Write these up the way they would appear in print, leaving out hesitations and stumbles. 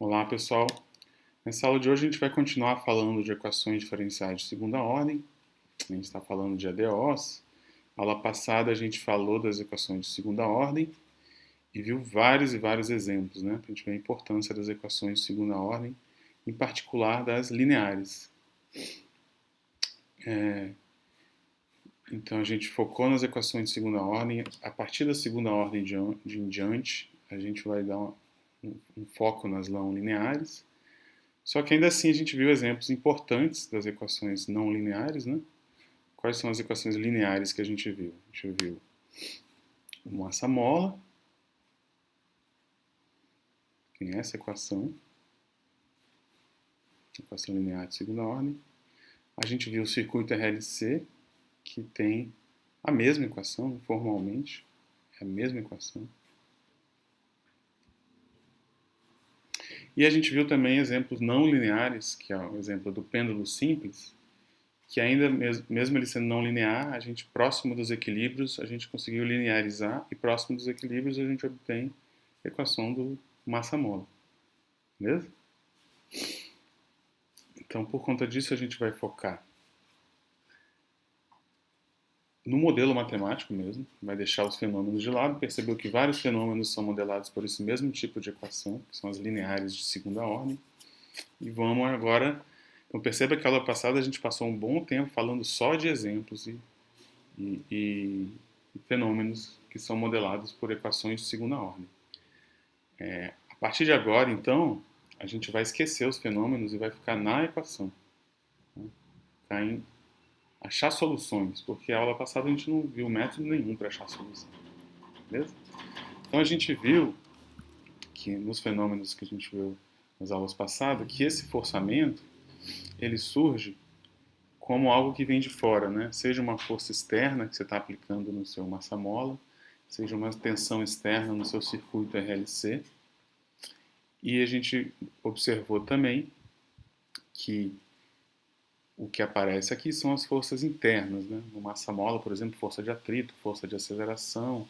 Olá, pessoal. Nessa aula de hoje a gente vai continuar falando de equações diferenciais de segunda ordem. A gente está falando de ADOs. Na aula passada a gente falou das equações de segunda ordem e viu vários e vários exemplos, né? Para a gente ver a importância das equações de segunda ordem, em particular das lineares. Então a gente focou nas equações de segunda ordem. A partir da segunda ordem em diante, a gente vai dar um foco nas não lineares. Só que ainda assim a gente viu exemplos importantes das equações não lineares, né? Quais são as equações lineares que a gente viu? A gente viu o massa-mola, tem essa equação linear de segunda ordem. A gente viu o circuito RLC, que tem a mesma equação, formalmente, é a mesma equação. E a gente viu também exemplos não lineares, que é o exemplo do pêndulo simples, que ainda, mesmo ele sendo não linear, a gente, próximo dos equilíbrios, a gente conseguiu linearizar, e próximo dos equilíbrios a gente obtém a equação do massa-mola. Beleza? Então, por conta disso, a gente vai focar no modelo matemático mesmo, vai deixar os fenômenos de lado, percebeu que vários fenômenos são modelados por esse mesmo tipo de equação, que são as lineares de segunda ordem, e vamos agora. Então, perceba que a aula passada a gente passou um bom tempo falando só de exemplos e fenômenos que são modelados por equações de segunda ordem. A partir de agora, então, a gente vai esquecer os fenômenos e vai ficar na equação. Ficar em achar soluções, porque a aula passada a gente não viu método nenhum para achar solução. Beleza? Então a gente viu que nos fenômenos que a gente viu nas aulas passadas, que esse forçamento ele surge como algo que vem de fora, né? Seja uma força externa que você está aplicando no seu massa-mola, seja uma tensão externa no seu circuito RLC. E a gente observou também que o que aparece aqui são as forças internas, né? No massa-mola, por exemplo, força de atrito, força de aceleração,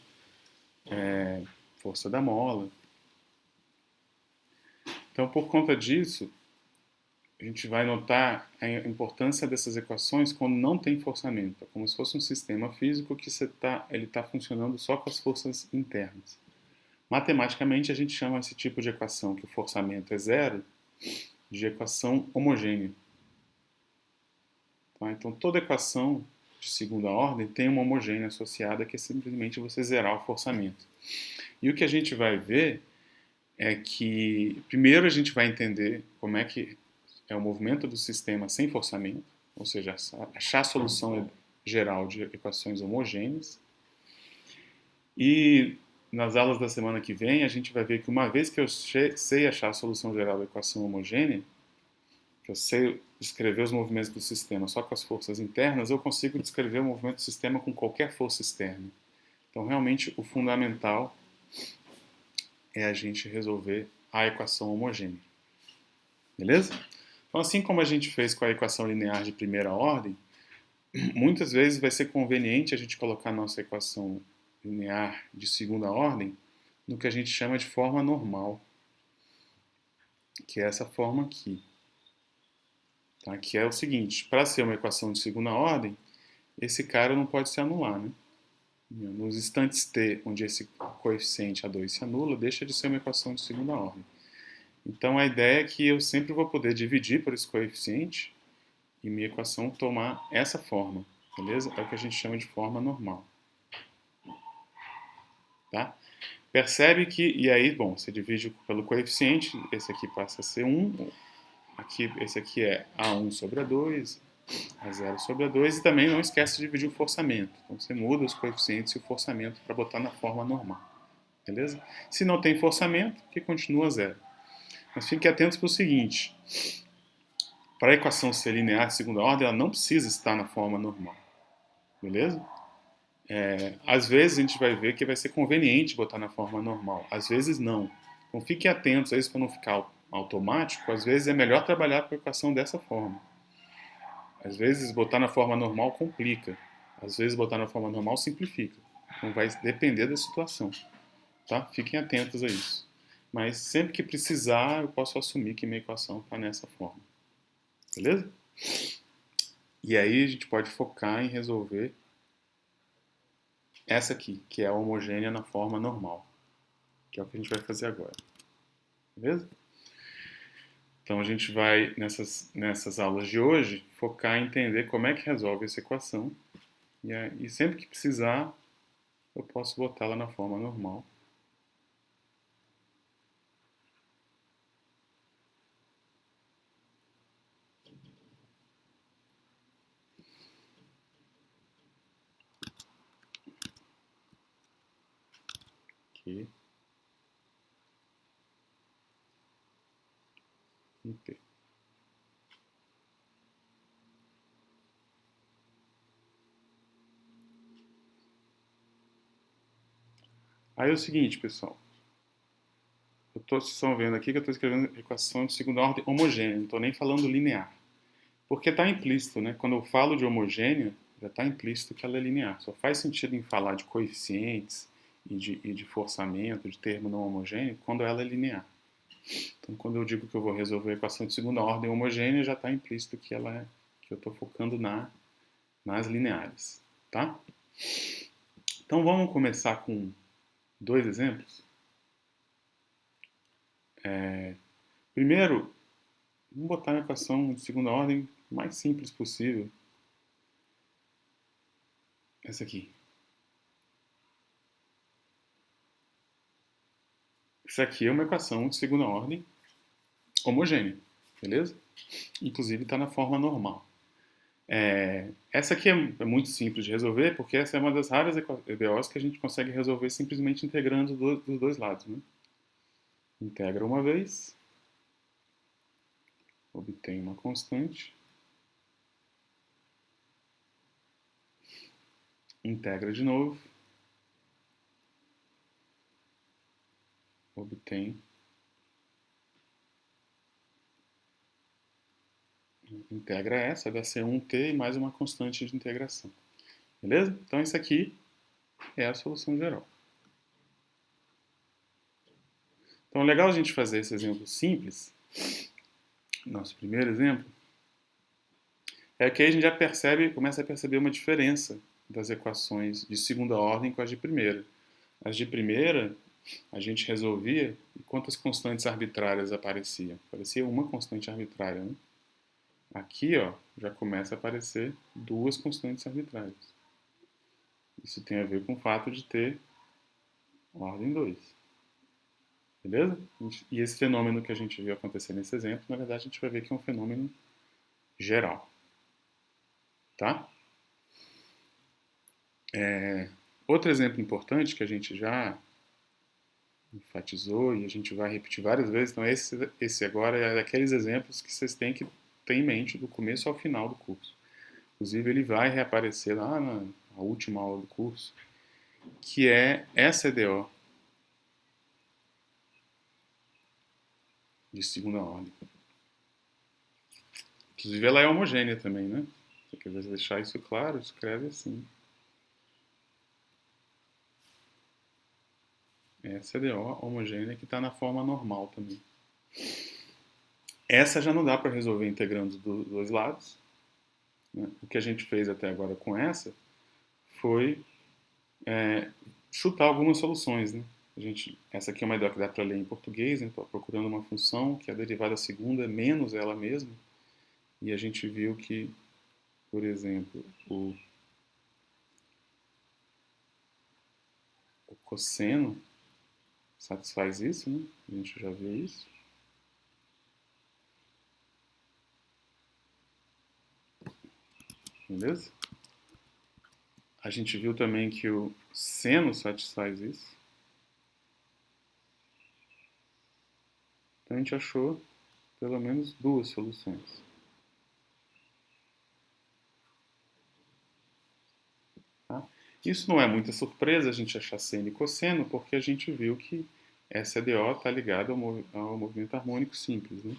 força da mola. Então, por conta disso, a gente vai notar a importância dessas equações quando não tem forçamento. É como se fosse um sistema físico que ele está funcionando só com as forças internas. Matematicamente, a gente chama esse tipo de equação, que o forçamento é zero, de equação homogênea. Tá? Então, toda equação de segunda ordem tem uma homogênea associada, que é simplesmente você zerar o forçamento. E o que a gente vai ver é que, primeiro, a gente vai entender como é que é o movimento do sistema sem forçamento, ou seja, achar a solução geral de equações homogêneas. E nas aulas da semana que vem, a gente vai ver que uma vez que eu sei achar a solução geral da equação homogênea, que eu sei descrever os movimentos do sistema só com as forças internas, eu consigo descrever o movimento do sistema com qualquer força externa. Então, realmente, o fundamental é a gente resolver a equação homogênea. Beleza? Então, assim como a gente fez com a equação linear de primeira ordem, muitas vezes vai ser conveniente a gente colocar a nossa equação linear de segunda ordem no que a gente chama de forma normal, que é essa forma aqui. Tá? Que é o seguinte, para ser uma equação de segunda ordem, esse cara não pode se anular, né? Nos instantes t, onde esse coeficiente A2 se anula, deixa de ser uma equação de segunda ordem. Então a ideia é que eu sempre vou poder dividir por esse coeficiente e minha equação tomar essa forma, beleza? É o que a gente chama de forma normal. Tá? Percebe que, e aí, bom, você divide pelo coeficiente, esse aqui passa a ser 1, aqui, esse aqui é A1 sobre A2, A0 sobre A2, e também não esquece de dividir o forçamento. Então você muda os coeficientes e o forçamento para botar na forma normal, beleza? Se não tem forçamento, que continua zero. Mas fique atento para o seguinte, para a equação ser linear de segunda ordem, ela não precisa estar na forma normal, beleza? Às vezes a gente vai ver que vai ser conveniente botar na forma normal, às vezes não. Então fiquem atentos a isso para não ficar automático, às vezes é melhor trabalhar com a equação dessa forma. Às vezes botar na forma normal complica, às vezes botar na forma normal simplifica. Então vai depender da situação, tá? Fiquem atentos a isso. mas sempre que precisar, eu posso assumir que minha equação está nessa forma. Beleza? E aí a gente pode focar em resolver essa aqui, que é a homogênea na forma normal, que é o que a gente vai fazer agora. Beleza? Então a gente vai, nessas aulas de hoje, focar em entender como é que resolve essa equação. E sempre que precisar, eu posso botá-la na forma normal. Aqui. E P. Aí é o seguinte, pessoal. Vocês estão vendo aqui que eu estou escrevendo equação de segunda ordem homogênea, não estou nem falando linear. Porque está implícito, né? Quando eu falo de homogênea, já está implícito que ela é linear. Só faz sentido em falar de coeficientes e de forçamento, de termo não homogêneo, quando ela é linear. Então, quando eu digo que eu vou resolver a equação de segunda ordem homogênea, já está implícito que que eu estou focando nas lineares, tá? Então, vamos começar com dois exemplos. Primeiro, vamos botar a equação de segunda ordem mais simples possível. Essa aqui. Essa aqui é uma equação de segunda ordem homogênea, beleza? Inclusive está na forma normal. Essa aqui é muito simples de resolver, porque essa é uma das raras EBOs que a gente consegue resolver simplesmente integrando dos dois lados. Né? Integra uma vez, obtém uma constante, integra de novo, obtém, integra essa, dá C1T e mais uma constante de integração. Beleza? Então, isso aqui é a solução geral. Então, é legal a gente fazer esse exemplo simples. Nosso primeiro exemplo é que aí a gente já começa a perceber uma diferença das equações de segunda ordem com as de primeira. As de primeira, a gente resolvia e quantas constantes arbitrárias apareciam? Aparecia uma constante arbitrária, né? Aqui, ó, já começa a aparecer duas constantes arbitrárias. Isso tem a ver com o fato de ter ordem 2. Beleza? E esse fenômeno que a gente viu acontecer nesse exemplo, na verdade, a gente vai ver que é um fenômeno geral. Tá? Outro exemplo importante que a gente já enfatizou e a gente vai repetir várias vezes, então esse agora é daqueles exemplos que vocês têm que ter em mente do começo ao final do curso. Inclusive ele vai reaparecer lá na última aula do curso, que é essa EDO de segunda ordem. Inclusive ela é homogênea também, né? Se você quiser deixar isso claro, escreve assim. Essa EDO homogênea que está na forma normal também. Essa já não dá para resolver integrando dos dois lados. Né? O que a gente fez até agora com essa foi chutar algumas soluções. Né? Essa aqui é uma EDO que dá para ler em português, né? Procurando uma função que é a derivada segunda menos ela mesma. E a gente viu que, por exemplo, o cosseno satisfaz isso, né? A gente já viu isso. Beleza? A gente viu também que o seno satisfaz isso. Então a gente achou pelo menos duas soluções. Tá? Isso não é muita surpresa a gente achar seno e cosseno, porque a gente viu que essa EDO está ligada ao movimento harmônico simples. Né?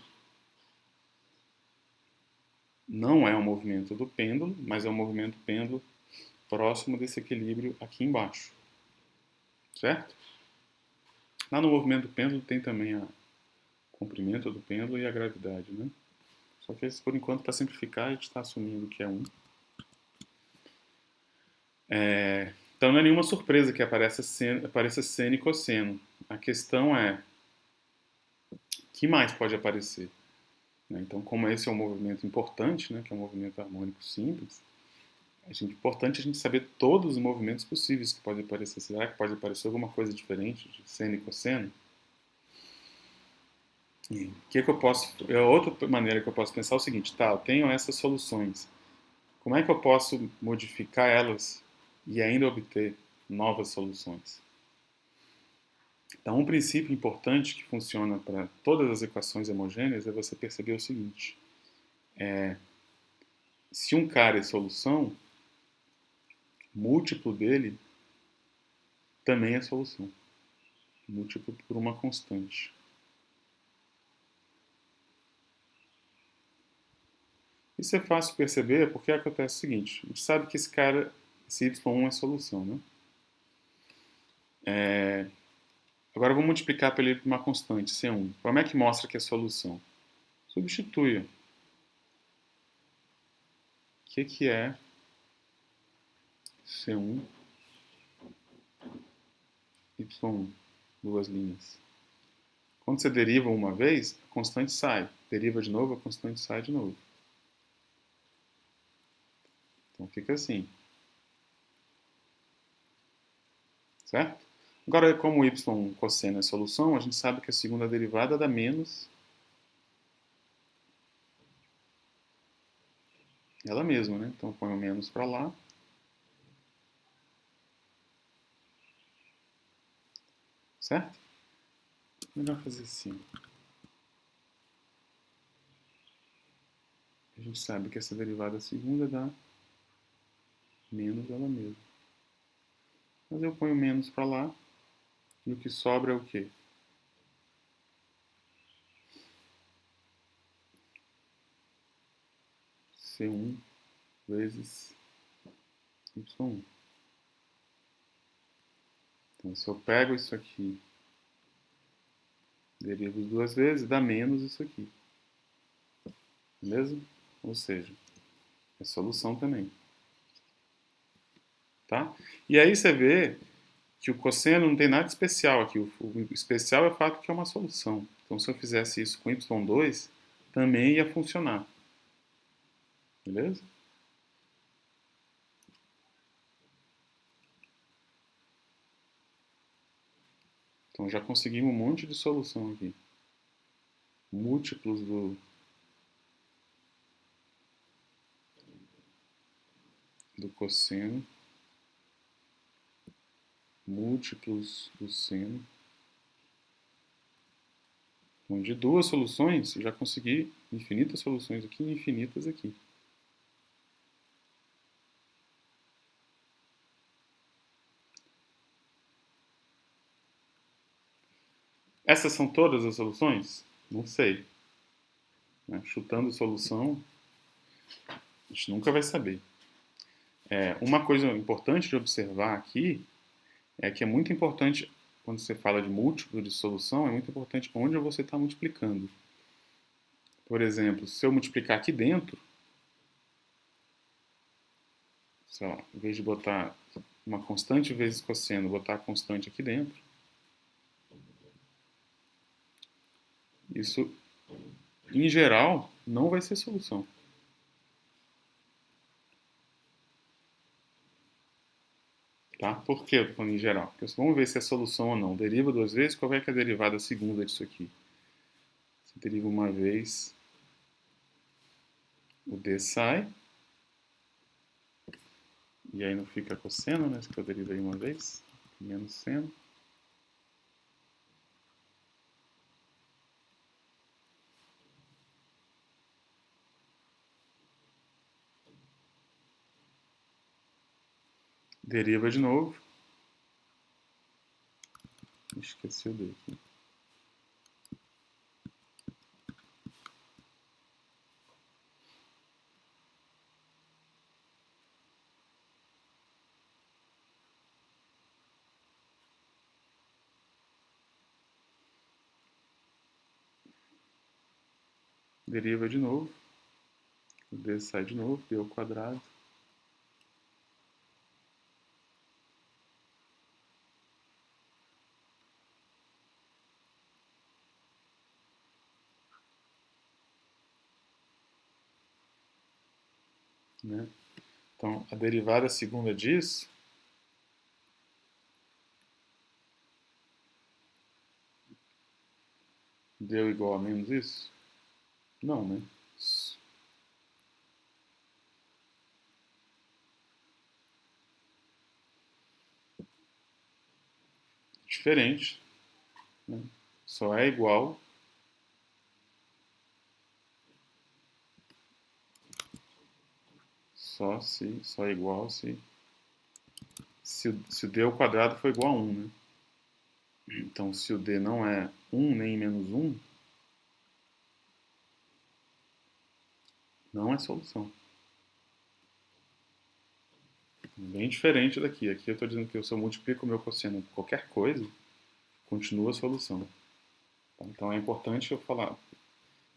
Não é um movimento do pêndulo, mas é um movimento pêndulo próximo desse equilíbrio aqui embaixo. Certo? Lá no movimento do pêndulo tem também o comprimento do pêndulo e a gravidade, né? Só que esse, por enquanto, para simplificar, a gente está assumindo que é 1. Então não é nenhuma surpresa que apareça seno e cosseno. A questão é, o que mais pode aparecer? Né? Então, como esse é um movimento importante, né, que é um movimento harmônico simples, é importante a gente saber todos os movimentos possíveis que podem aparecer. Será que pode aparecer alguma coisa diferente de seno e cosseno? E que eu posso? Outra maneira que eu posso pensar é o seguinte: tá, eu tenho essas soluções. Como é que eu posso modificar elas e ainda obter novas soluções? Então, um princípio importante que funciona para todas as equações homogêneas é você perceber o seguinte: se um cara é solução, múltiplo dele também é solução, múltiplo por uma constante. Isso é fácil perceber porque acontece o seguinte: a gente sabe que esse y1 é solução, né? Agora vamos multiplicar por uma constante, C1. Como é que mostra que é solução? Substitui. O que é C1, Y1? Duas linhas. Quando você deriva uma vez, a constante sai. Deriva de novo, a constante sai de novo. Então fica assim. Certo? Agora, como y cosseno é solução, a gente sabe que a segunda derivada dá menos ela mesma, né? Então eu ponho menos para lá. Certo? Melhor fazer assim. A gente sabe que essa derivada segunda dá menos ela mesma. Mas eu ponho menos para lá. E o que sobra é o quê? C1 vezes Y1. Então, se eu pego isso aqui, derivo duas vezes, dá menos isso aqui. Beleza? Ou seja, é solução também. Tá? E aí você vê que o cosseno não tem nada especial aqui. O especial é o fato que é uma solução. Então, se eu fizesse isso com y2, também ia funcionar. Beleza? Então, já conseguimos um monte de solução aqui. Múltiplos do cosseno, múltiplos do seno. Então, de duas soluções, eu já consegui infinitas soluções aqui e infinitas aqui. Essas são todas as soluções? Não sei. Né? Chutando solução, a gente nunca vai saber. Uma coisa importante de observar aqui é que é muito importante, quando você fala de múltiplo de solução, é muito importante onde você está multiplicando. Por exemplo, se eu multiplicar aqui dentro, sei lá, em vez de botar uma constante vezes cosseno, botar a constante aqui dentro, isso, em geral, não vai ser solução. Tá? Por que eu estou falando em geral? Porque vamos ver se é solução ou não. Deriva duas vezes, qual é que é a derivada segunda disso aqui? Se deriva uma vez, o d sai. E aí não fica cosseno, né? Se eu derivei uma vez. Menos seno. Deriva de novo. Esqueci o d aqui. deriva de novo, o d sai de novo, d ao quadrado. Né? Então, a derivada segunda disso deu igual a menos isso? Não, né? Diferente. Né? Só é igual só é igual se o d ao quadrado for igual a 1, né? Então, se o d não é 1 nem menos 1, não é solução. Bem diferente daqui. Aqui eu estou dizendo que se eu multiplico o meu cosseno por qualquer coisa, continua a solução. Então é importante eu falar,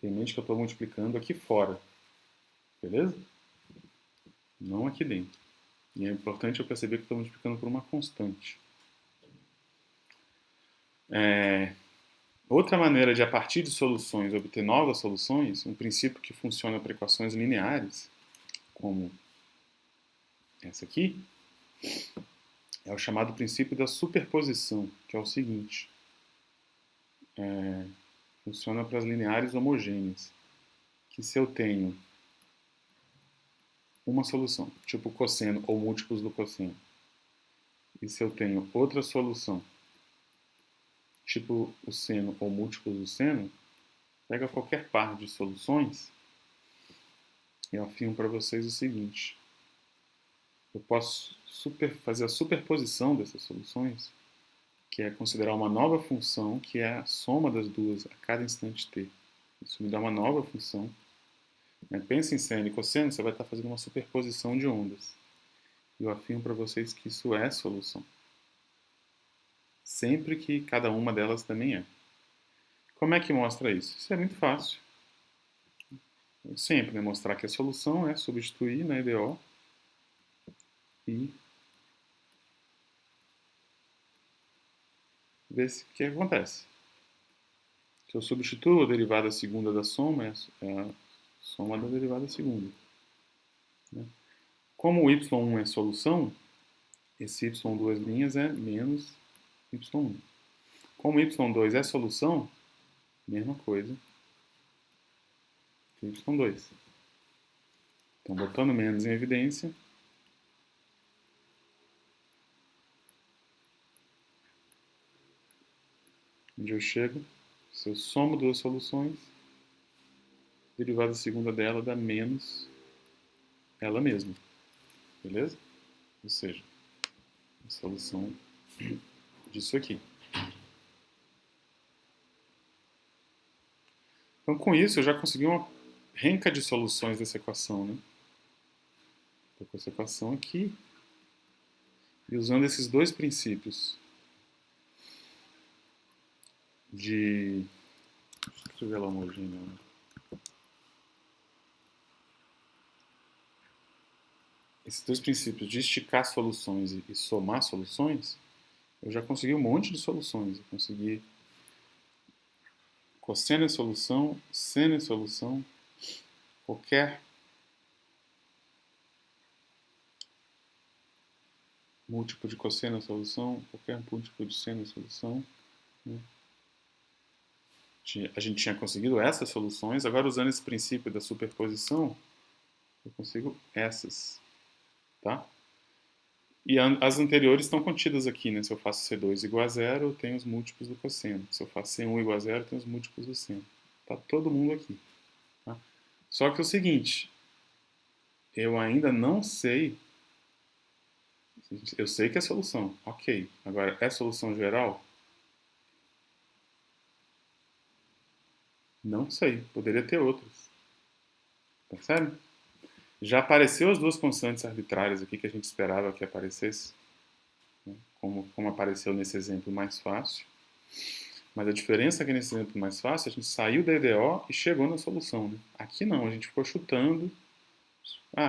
ter em mente que eu estou multiplicando aqui fora. Beleza? Não aqui dentro. E é importante eu perceber que estou multiplicando por uma constante. Outra maneira de, a partir de soluções, obter novas soluções, um princípio que funciona para equações lineares, como essa aqui, é o chamado princípio da superposição, que é o seguinte. Funciona para as lineares homogêneas, que se eu tenho uma solução, tipo cosseno ou múltiplos do cosseno, e se eu tenho outra solução, tipo o seno ou múltiplos do seno, pega qualquer par de soluções e eu afirmo para vocês o seguinte. Eu posso fazer a superposição dessas soluções, que é considerar uma nova função, que é a soma das duas a cada instante t. Isso me dá uma nova função. Pensa em seno e cosseno, você vai estar fazendo uma superposição de ondas. Eu afirmo para vocês que isso é solução. Sempre que cada uma delas também é. Como é que mostra isso? Isso é muito fácil. Sempre, né? Mostrar que a solução é substituir na EDO e ver o que acontece. Se eu substituo a derivada segunda da soma, é a soma da derivada segunda. Né? Como o y1 é solução, esse y duas linhas é menos y1. Como y2 é solução, mesma coisa que y2. Então, botando menos em evidência, onde eu chego, se eu somo duas soluções, a derivada segunda dela dá menos ela mesma. Beleza? Ou seja, a solução disso aqui. Então, com isso, eu já consegui uma renca de soluções dessa equação. Né? Estou com essa equação aqui. E usando esses dois princípios de... Deixa eu escrever lá homogêneo. Né? Esses dois princípios de esticar soluções e somar soluções, eu já consegui um monte de soluções. Eu consegui cosseno é solução, seno é solução, qualquer múltiplo de cosseno é solução, qualquer múltiplo de seno é solução. Né? A gente tinha conseguido essas soluções, agora usando esse princípio da superposição, eu consigo essas. Tá? E as anteriores estão contidas aqui, né? Se eu faço C2 igual a zero, eu tenho os múltiplos do cosseno. Se eu faço C1 igual a zero, eu tenho os múltiplos do seno. Tá todo mundo aqui. Tá? Só que é o seguinte, eu ainda não sei. Eu sei que é solução, ok. Agora, é solução geral? Não sei, poderia ter outras. Percebe? Já apareceu as duas constantes arbitrárias aqui que a gente esperava que aparecesse, né? como apareceu nesse exemplo mais fácil. Mas a diferença é que nesse exemplo mais fácil, a gente saiu da EDO e chegou na solução. Né? Aqui não, a gente ficou chutando.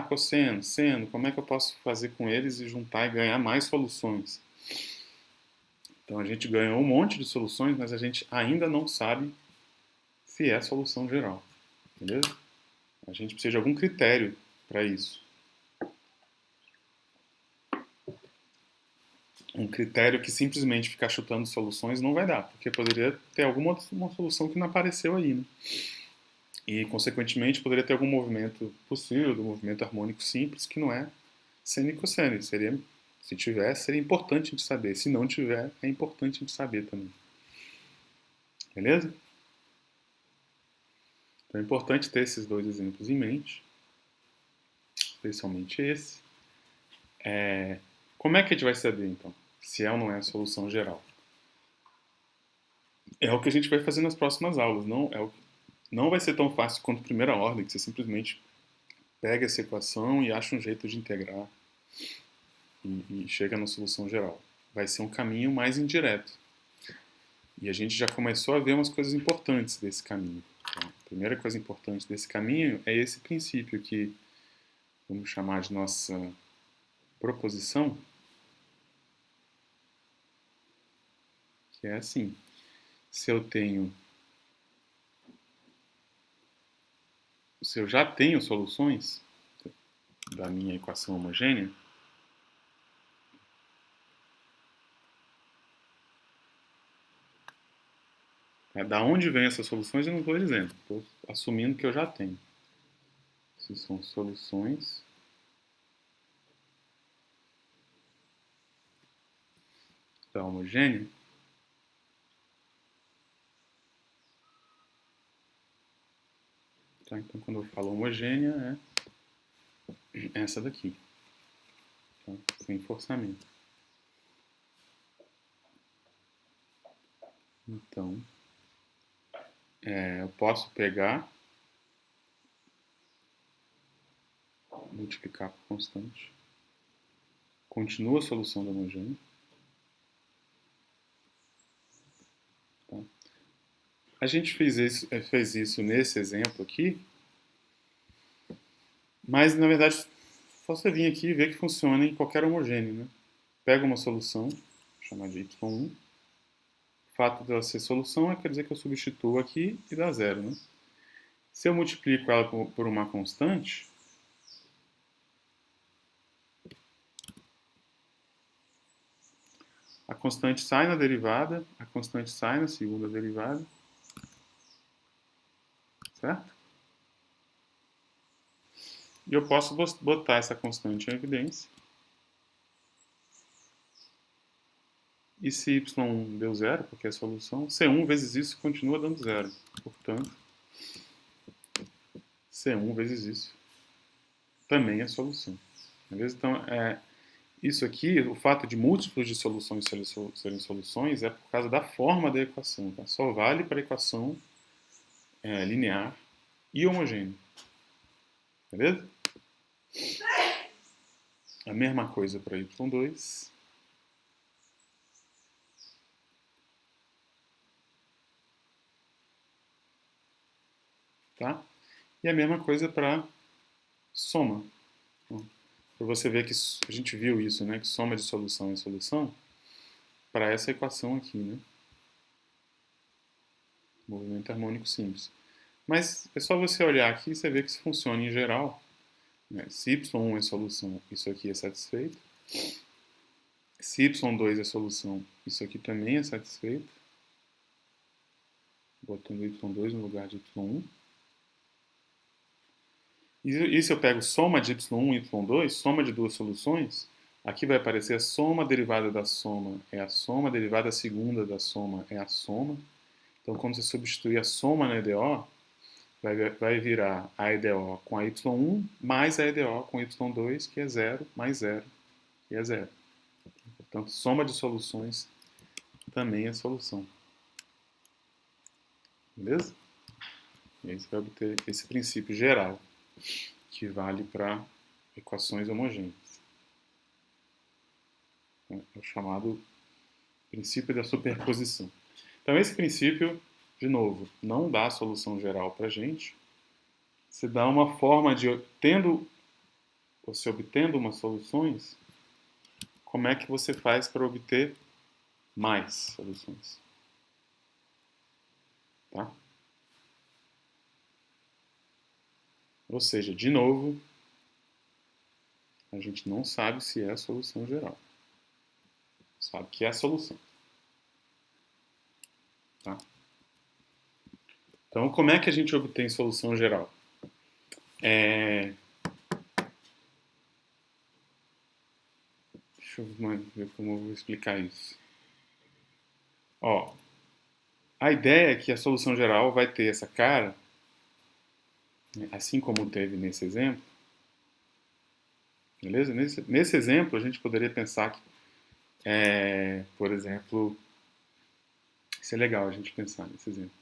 Cosseno, seno, como é que eu posso fazer com eles e juntar e ganhar mais soluções? Então a gente ganhou um monte de soluções, mas a gente ainda não sabe se é a solução geral. Beleza? A gente precisa de algum critério para isso. Um critério que simplesmente ficar chutando soluções não vai dar, porque poderia ter alguma uma solução que não apareceu aí, né? E, consequentemente, poderia ter algum movimento possível, do movimento harmônico simples, que não é seno e cosseno. Seria, se tiver, seria importante a gente saber. Se não tiver, é importante a gente saber também. Beleza? Então é importante ter esses dois exemplos em mente, especialmente esse. Como é que a gente vai saber, então, se é ou não é a solução geral? É o que a gente vai fazer nas próximas aulas. Não vai ser tão fácil quanto primeira ordem, que você simplesmente pega essa equação e acha um jeito de integrar e chega na solução geral. Vai ser um caminho mais indireto. E a gente já começou a ver umas coisas importantes desse caminho. Então, a primeira coisa importante desse caminho é esse princípio que vamos chamar de nossa proposição, que é assim: se eu já tenho soluções da minha equação homogênea, da onde vem essas soluções eu não estou dizendo, estou assumindo que eu já tenho. Se são soluções da homogênea, tá? Então quando eu falo homogênea é essa daqui, tá? Sem forçamento. Então eu posso pegar, multiplicar por constante, continua a solução da homogênea. Tá? A gente fez isso nesse exemplo aqui, mas na verdade só você vir aqui e ver que funciona em qualquer homogêneo. Né? Pega uma solução, chamar de y1. O fato dela ser solução quer dizer que eu substituo aqui e dá zero. Né? Se eu multiplico ela por uma constante, a constante sai na derivada, a constante sai na segunda derivada, certo? E eu posso botar essa constante em evidência. E se y deu zero, porque é a solução, C1 vezes isso continua dando zero. Portanto, C1 vezes isso também é solução. Beleza? Então, isso aqui, o fato de múltiplos de soluções serem soluções é por causa da forma da equação. Tá? Só vale para a equação linear e homogênea. Beleza? A mesma coisa para y2. Tá? E a mesma coisa para soma. Para você ver que a gente viu isso, né? Que soma de solução é solução para essa equação aqui, né? Movimento harmônico simples. Mas é só você olhar aqui e você ver que isso funciona em geral. Né? Se y1 é solução, isso aqui é satisfeito. Se y2 é solução, isso aqui também é satisfeito. Botando y2 no lugar de y1. E se eu pego soma de y1 e y2, soma de duas soluções, aqui vai aparecer a soma derivada da soma é a soma, a derivada segunda da soma é a soma. Então, quando você substituir a soma na EDO, vai virar a EDO com a y1 mais a EDO com y2, que é 0, mais 0, que é 0. Portanto, soma de soluções também é solução. Beleza? E aí você vai obter esse princípio geral, que vale para equações homogêneas. É o chamado princípio da superposição. Então, esse princípio, de novo, não dá a solução geral para a gente. Você dá uma forma de, você obtendo umas soluções, como é que você faz para obter mais soluções? Tá? Ou seja, de novo, a gente não sabe se é a solução geral. Sabe que é a solução. Tá? Então, como é que a gente obtém solução geral? Deixa eu ver como eu vou explicar isso. Ó, a ideia é que a solução geral vai ter essa cara, né, assim como teve nesse exemplo. Beleza? Nesse exemplo, a gente poderia pensar que, por exemplo, isso é legal a gente pensar nesse exemplo.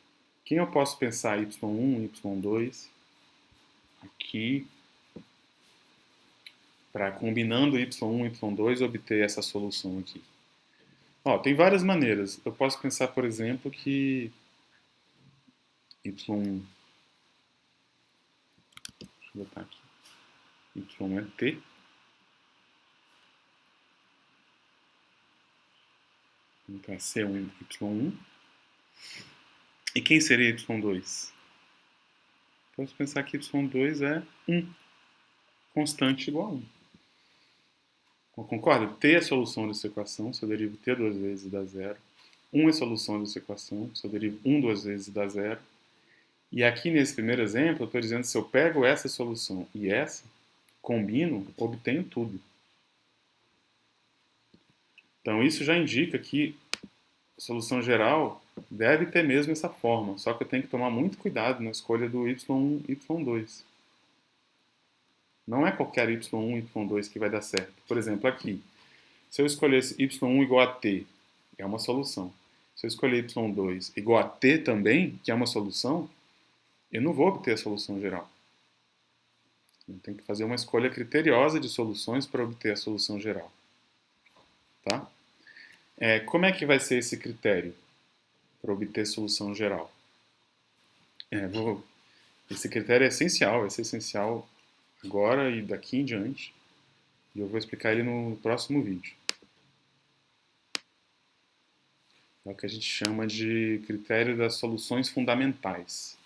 Quem eu posso pensar y1, y2 aqui para combinando y1 e y2 obter essa solução aqui? Ó, tem várias maneiras. Eu posso pensar, por exemplo, que y, deixa eu botar aqui, y é t, então é c1 y1. E quem seria y2? Posso pensar que y2 é 1, constante igual a 1. Concorda? T é a solução dessa equação, se eu derivo t duas vezes dá zero. 1 é a solução dessa equação, se eu derivo 1 duas vezes dá zero. E aqui nesse primeiro exemplo, eu estou dizendo que se eu pego essa solução e essa, combino, obtenho tudo. Então isso já indica que a solução geral deve ter mesmo essa forma, só que eu tenho que tomar muito cuidado na escolha do y1 e y2. Não é qualquer y1 e y2 que vai dar certo. Por exemplo, aqui, se eu escolhesse y1 igual a t, é uma solução. Se eu escolher y2 igual a t também, que é uma solução, eu não vou obter a solução geral. Eu tenho que fazer uma escolha criteriosa de soluções para obter a solução geral. Tá? Como é que vai ser esse critério para obter solução geral? Esse critério é essencial, vai ser essencial agora e daqui em diante. E eu vou explicar ele no próximo vídeo. É o que a gente chama de critério das soluções fundamentais.